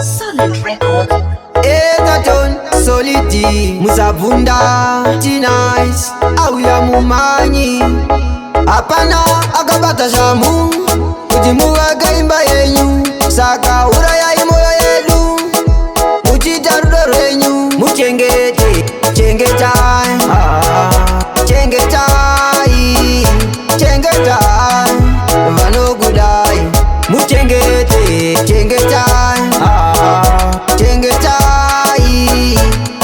Solid record. Etaton solidi musabunda T-Nice auya mumanyi apana akabata shamu kuti muwage imba yenyu saka uraya imoyo yedu muchita rudo rwenyu muchengete chengetai chengetai chengetai vanogudai muchengete chengetai chengetai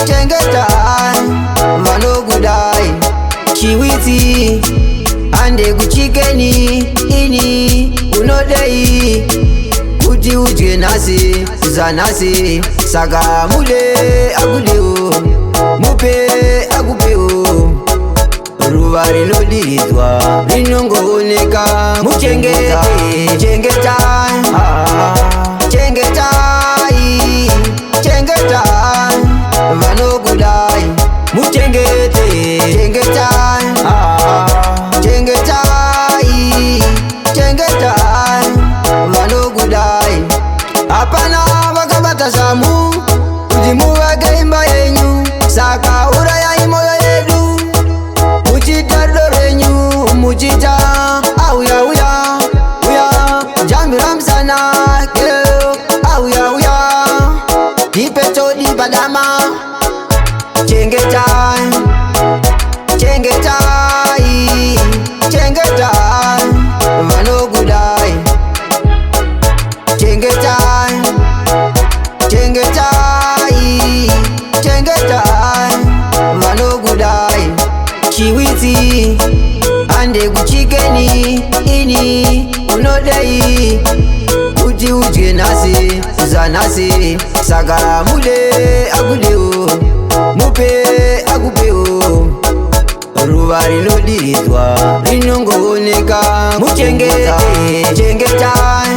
chengetai vanogudai chiwiti ande kuchikeni ini unodai kuti udye nasi zanasi saka mude akudeo mupe akupeo ruva rinodiridzwa rinongooneka muchengete chengetai chengetai chengetai vanogudai muchengete chengetai chengetai chengetai vanogudai apana vakabata shamu kuti muvage imba yenyu saka uraya imoyo yedu muchita rudo rwenyu muchita auya uya uya jambira msana auya uya ipetodi padama chengetai chengetai chengetai vanogudai chengetai chengetai chengetai vanogudai chiwiti ande kuchikeni ini unodai kuti udye nasi zanasi saka mude akudeo mupe akupeo ruva rinodiridzwa rinongooneka muchengete chengetai